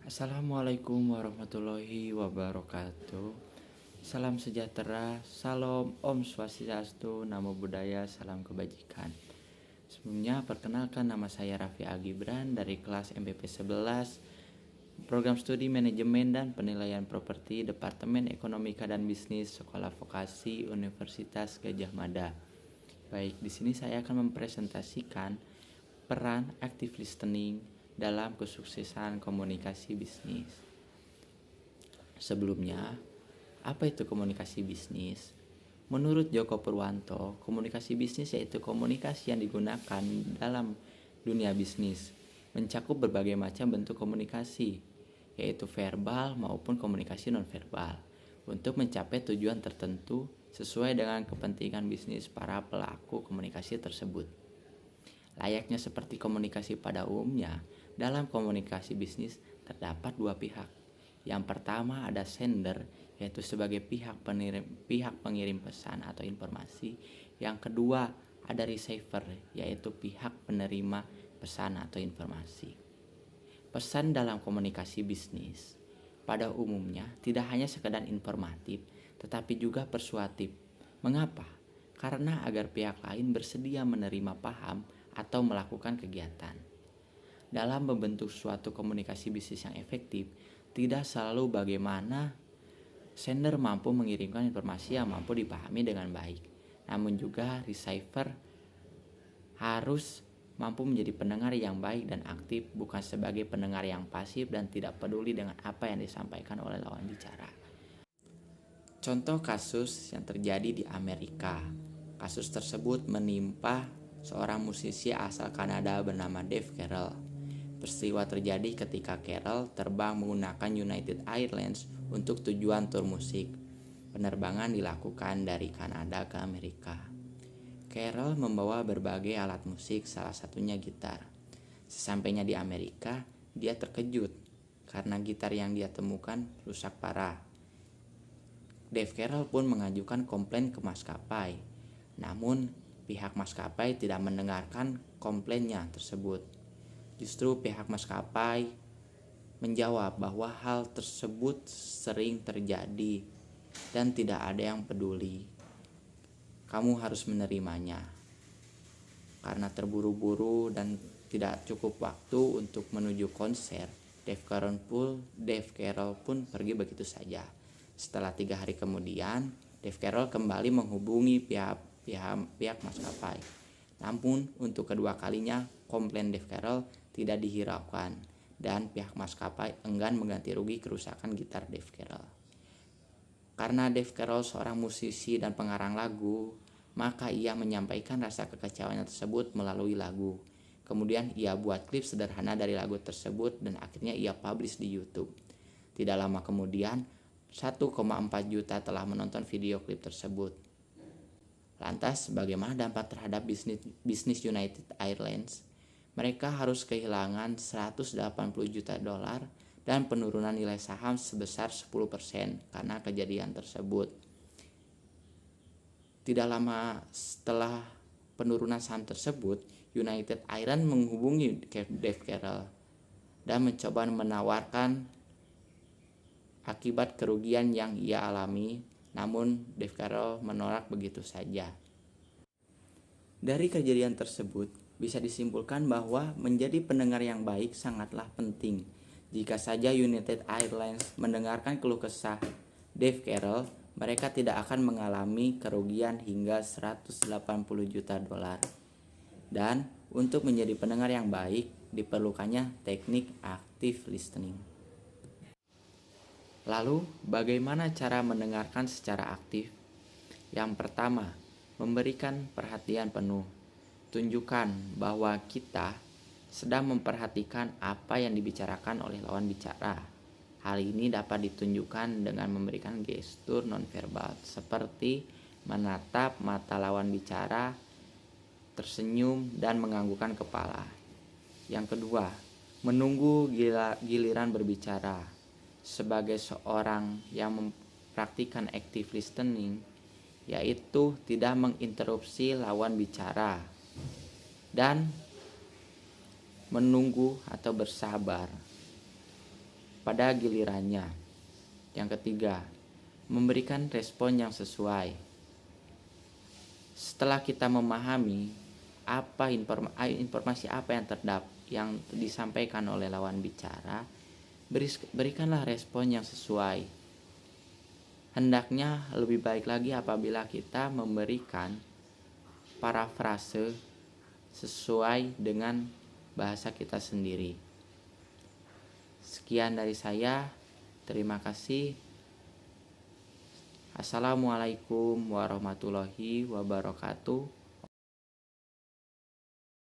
Assalamualaikum warahmatullahi wabarakatuh. Salam sejahtera, salam Om Swastiastu, Namo Buddhaya, salam kebajikan. Sebelumnya perkenalkan, nama saya Raffi Agibran dari kelas MPP 11, Program Studi Manajemen dan Penilaian Properti, Departemen Ekonomika dan Bisnis, Sekolah Vokasi Universitas Gadjah Mada. Baik, di sini saya akan mempresentasikan peran active listening dalam kesuksesan komunikasi bisnis. Sebelumnya, apa itu komunikasi bisnis? Menurut Joko Purwanto, komunikasi bisnis yaitu komunikasi yang digunakan dalam dunia bisnis, mencakup berbagai macam bentuk komunikasi, yaitu verbal maupun komunikasi nonverbal, untuk mencapai tujuan tertentu sesuai dengan kepentingan bisnis para pelaku komunikasi tersebut. Layaknya seperti komunikasi pada umumnya, dalam komunikasi bisnis terdapat dua pihak. Yang pertama ada sender, yaitu sebagai pihak pengirim pesan atau informasi. Yang kedua ada receiver, yaitu pihak penerima pesan atau informasi. Pesan dalam komunikasi bisnis pada umumnya tidak hanya sekedar informatif, tetapi juga persuasif. Mengapa? Karena agar pihak lain bersedia menerima paham atau melakukan kegiatan. Dalam membentuk suatu komunikasi bisnis yang efektif, tidak selalu bagaimana sender mampu mengirimkan informasi yang mampu dipahami dengan baik, namun juga receiver harus mampu menjadi pendengar yang baik dan aktif, bukan sebagai pendengar yang pasif dan tidak peduli dengan apa yang disampaikan oleh lawan bicara. Contoh kasus yang terjadi di Amerika. Kasus tersebut menimpa seorang musisi asal Kanada bernama Dave Carroll. Peristiwa terjadi ketika Carroll terbang menggunakan United Airlines untuk tujuan tur musik. Penerbangan dilakukan dari Kanada ke Amerika. Carroll membawa berbagai alat musik, salah satunya gitar. Sesampainya di Amerika, dia terkejut karena gitar yang dia temukan rusak parah. Dave Carroll pun mengajukan komplain ke maskapai. Namun, pihak maskapai tidak mendengarkan komplainnya tersebut. Justru pihak maskapai menjawab bahwa hal tersebut sering terjadi dan tidak ada yang peduli. Kamu harus menerimanya. Karena terburu-buru dan tidak cukup waktu untuk menuju konser, Dave Carroll pun pergi begitu saja. Setelah 3 hari kemudian, Dave Carroll kembali menghubungi pihak maskapai. Namun untuk kedua kalinya komplain Dave Carroll tidak dihiraukan dan pihak maskapai enggan mengganti rugi kerusakan gitar Dave Carroll. Karena Dave Carroll seorang musisi dan pengarang lagu, maka ia menyampaikan rasa kekecewaan tersebut melalui lagu. Kemudian ia buat klip sederhana dari lagu tersebut dan akhirnya ia publish di YouTube. Tidak lama kemudian 1,4 juta telah menonton video klip tersebut. Lantas, bagaimana dampak terhadap bisnis United Airlines? Mereka harus kehilangan 180 juta dolar dan penurunan nilai saham sebesar 10% karena kejadian tersebut. Tidak lama setelah penurunan saham tersebut, United Airlines menghubungi Dave Carroll dan mencoba menawarkan akibat kerugian yang ia alami, namun Dave Carroll menolak begitu saja. Dari kejadian tersebut, bisa disimpulkan bahwa menjadi pendengar yang baik sangatlah penting. Jika saja United Airlines mendengarkan keluh kesah Dave Carroll, mereka tidak akan mengalami kerugian hingga 180 juta dolar. Dan untuk menjadi pendengar yang baik, diperlukannya teknik active listening. Lalu, bagaimana cara mendengarkan secara aktif? Yang pertama, memberikan perhatian penuh. Tunjukkan bahwa kita sedang memperhatikan apa yang dibicarakan oleh lawan bicara. Hal ini dapat ditunjukkan dengan memberikan gestur nonverbal seperti menatap mata lawan bicara, tersenyum, dan menganggukkan kepala. Yang kedua, menunggu giliran berbicara. Sebagai seorang yang mempraktikkan active listening, yaitu tidak menginterupsi lawan bicara dan menunggu atau bersabar. pada gilirannya. Yang ketiga, memberikan respon yang sesuai. Setelah kita memahami informasi apa yang disampaikan oleh lawan bicara, berikanlah respon yang sesuai. Hendaknya lebih baik lagi apabila kita memberikan parafrase sesuai dengan bahasa kita sendiri. Sekian dari saya. Terima kasih. Assalamualaikum warahmatullahi wabarakatuh.